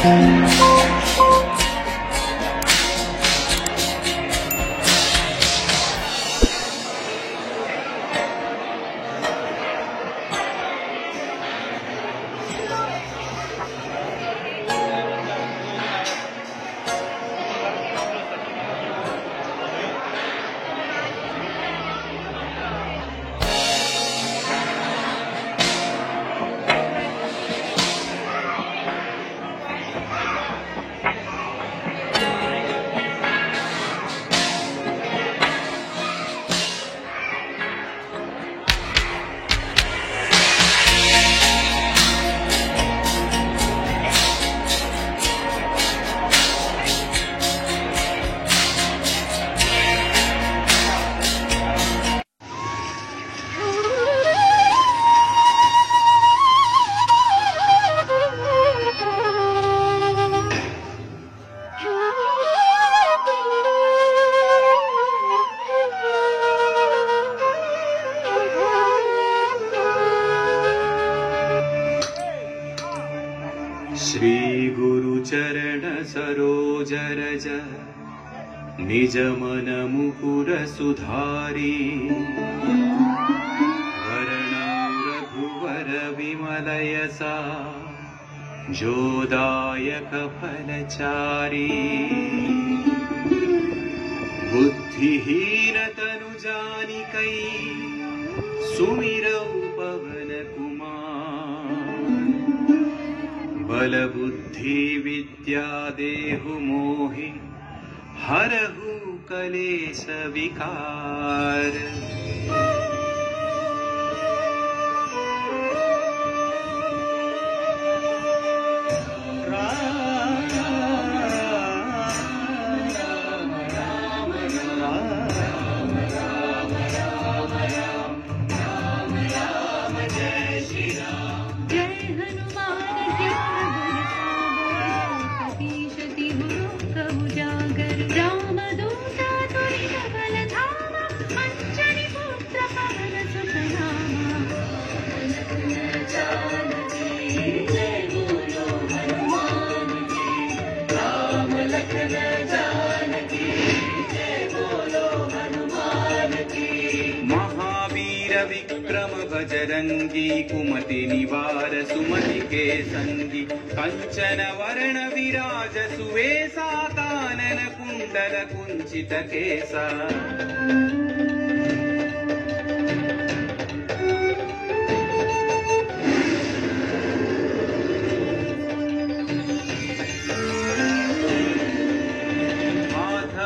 श्री गुरु चरण सरोज रज निज मन मुकुर सुधारी वरण रघुवर विमल यसा जोदायक फलचारी बुद्धिहीन तनु जानिकै सुमिरौ पवन कुमार बल बुद्धि विद्या देहु मोहि हरहु कलेश विकार। विक्रम बजरंगी कुमति निवार सुमति के संगी कंचन वर्ण विराज सुवेशा कानन कुंडल कुंचित केसा।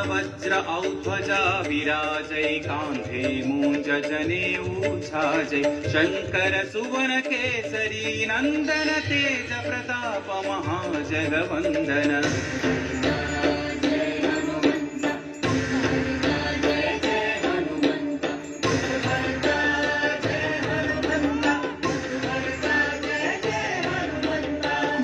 वज्र औध्वजा विराजै कांधे मूंज जनेऊ छाजै शंकर सुवन केसरी नंदन तेज प्रताप महाजगवंदन।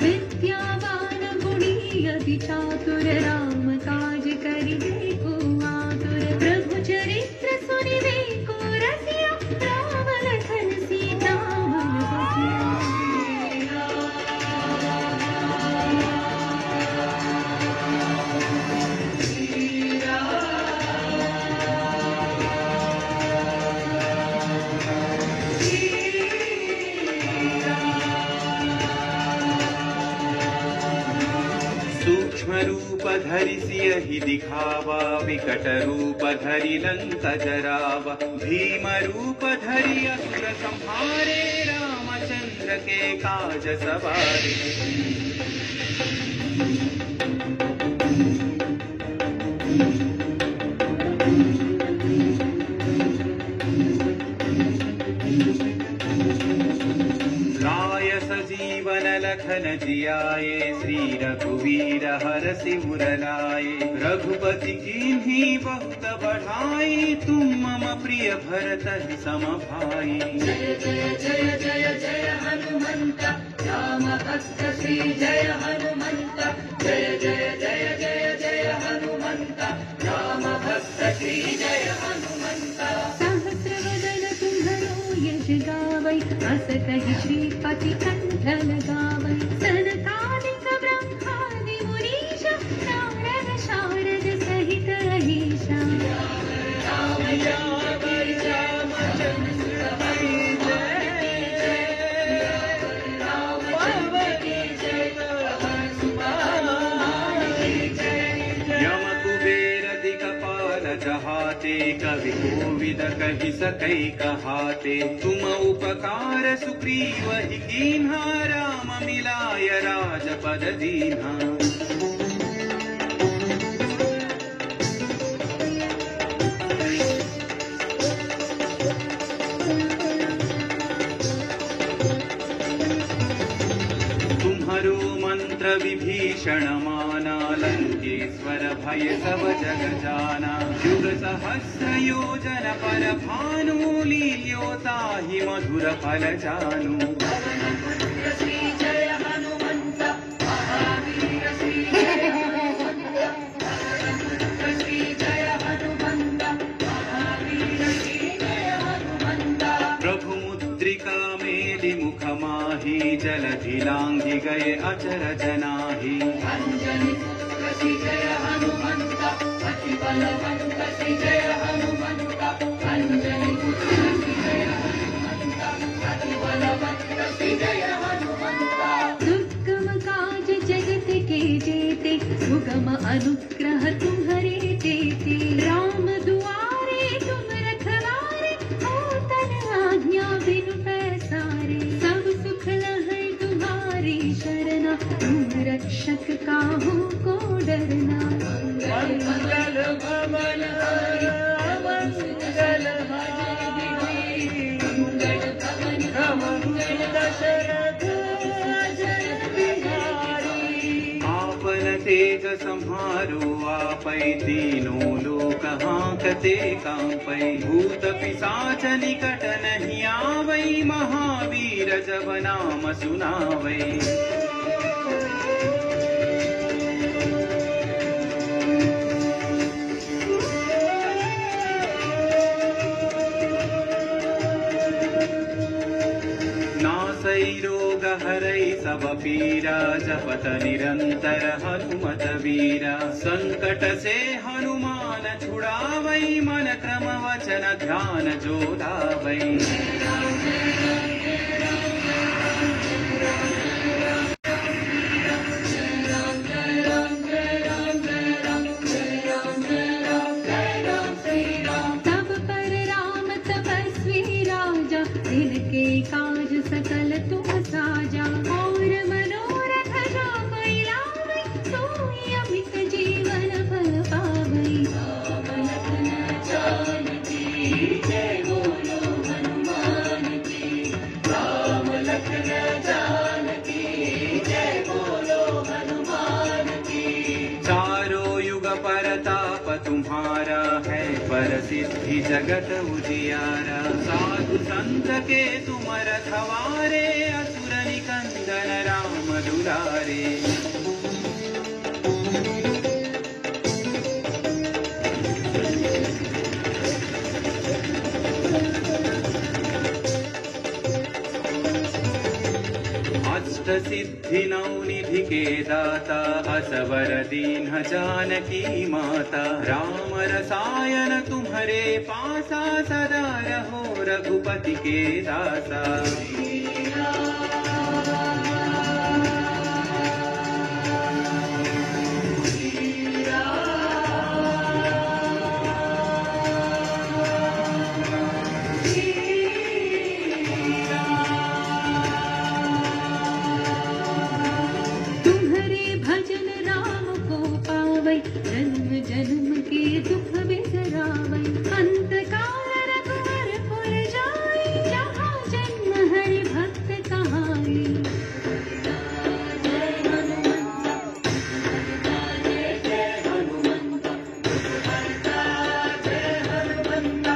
विद्यावान गुणी अति चातुर राम काज करिबे को आतुर प्रभु चरित्र सुनिबे को रसिया राम लखन सीता मन बसिया। सूक्ष्म रूप धरि सियहि दिखावा विकट रूप धरि लंक जरावा भीम रूप धरि असुर संहारे रामचंद्र के काज सवारे। जीवन लखन जियाए श्री रघुवीर हरषि मुरलाए रघुपति कीन्ही बहुत बढ़ाई तुम मम प्रिय भरत ही सम भाई। जय जय जय जय जय हनुमंत राम भक्त श्री जय हनुमंत जय जय जय जय जय हनुमंत राम भक्त श्री जय हनुमंत। सहस्रवदन तुम्हरो यश गावै अस कहि श्रीपति कंठ लगावै सनकादिक ब्रह्मा विध कहि सकै कहाते। तुम उपकार सुग्रीव ही कीन्हा, राम मिलाय राजपद दीन्हा। विभीषण माना, लंकेश्वर भय सब जग जाना। युग सहस्र योजन पर भानु, लील्योताहि मधुर फल जानु। श्री जय हनुमंत महावीर, श्री जय हनुमंत श्री जय हनुमंत महावीर, श्री जय हनुमंत। प्रभु मुद्रिका मेलि मुख माहि, जलधि लांघि गए अचरज नाही। अंजनी पुत्र श्री जय हनुमंत, अति बलवंत श्री जय हनुमंत। अंजनी पुत्र श्री जय हनुमंत, अति बलवंत श्री जय हनुमंत। दुर्गम काज जगत के जेते, सुगम अनुग्रह तुम्हारे तेते। राम दुआरे तुम रखवारे, हो तन आज्ञा बिनु पैसारे। सब सुख लहै तुम्हारी शरणा, तुम रक्षक काहू को डरना। मंगल भवन मंगल मंगल दशरथ अजय बिहारी। आपन तेज सम्हारो आपै, तीनों लोक हांकते कांपै। भूत पिशाच निकट नहीं आवै, महावीर जब नाम सुनावै। रोग हरै सब पीरा, जपत निरंतर हनुमत वीरा। संकट से हनुमान छुड़ावै, मन क्रम वचन ध्यान जो लावै। तब पर राम तपस्वी राजा, तिनके काज सकल तुम साजा। और मनोरथ जो कोई लावै, सोई अमित जीवन फल पावै। राम लखन जानकी जय बोलो हनुमान की। राम लखन जानकी जय बोलो हनुमान की। चारों युग परताप तुम्हारा है, पर सिद्धि जगत उजियारा। साधु संत के तुम रखवारे, असुर निकंदन राम दुलारे। अष्ट सिद्धि नौ निधि के दाता, असवर दीन्ह जानकी माता। राम रसायन तुम्हारे पासा, सदा रहो रघुपति के दासा। जन्म जन्म के दुख बिसरावै। अंत काल रघुवर पुर जाई, जहाँ जन्म हरि भक्त कहाई। जय हनुमंत जय हनुमंत, जय हनुमंत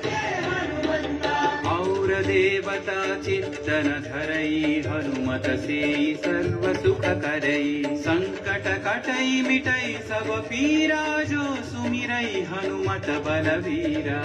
जय हनुमंत। और देवता चित्तन धरई, हनुमत से सर्व सुख करई। संकट कटई मिटई सब पीरा, जो सुमिरई हनुमत बलवीरा।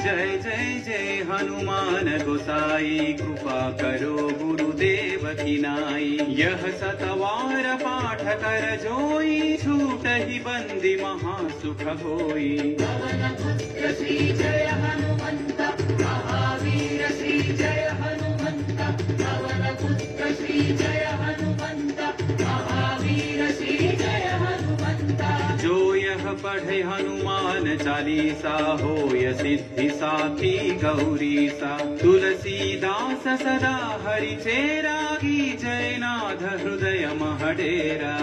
जय जय जय हनुमान गोसाई, कृपा करो गुरु देवकी नाई। यह सतवार पाठ कर जोई, छूटहि बंदी महासुख होई। पवन पुत्र श्री जय हनुमंत, महावीर श्री जय हनुमंत। पवन पुत्र श्री जय हनुमंत, महावीर श्री जय हनुमंत। जो यह पढ़े हनुमान चालीसा, होय सिद्धि साखी गौरीसा। तुलसीदास सदा हरि चेरा, की जय नाथ हृदय महडेरा।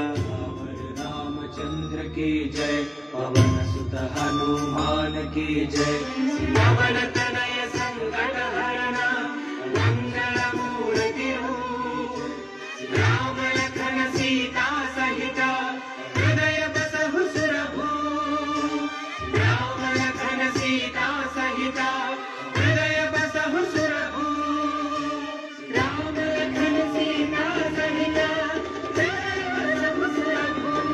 रामचंद्र की जय, पवन सुत हनुमान की जय। पवन तनय संकट हरना, मंगल मूर्ति रूप। राम लखन सीता सहिता, हृदय बसहु सुरभूप। राम लखन सीता सहिता, हृदय बसहु सुरभूप। राम लखन सीता सहिता, हृदय बसहु सुरभूप।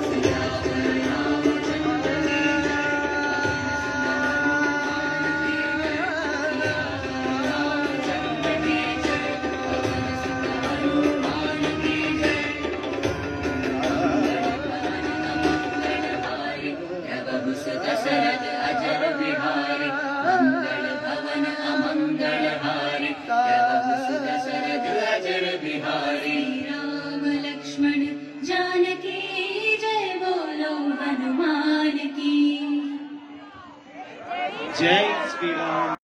सियावर रामचंद्र की जय, पवन सुत हनुमान की जय। प्रभु सुत दशरथ अजर बिहारी, मंगल भवन अमंगल हारी। प्रभु सुत दशरथ अजर बिहारी। राम लक्ष्मण जानकी जय, बोलो हनुमान की जय श्री राम।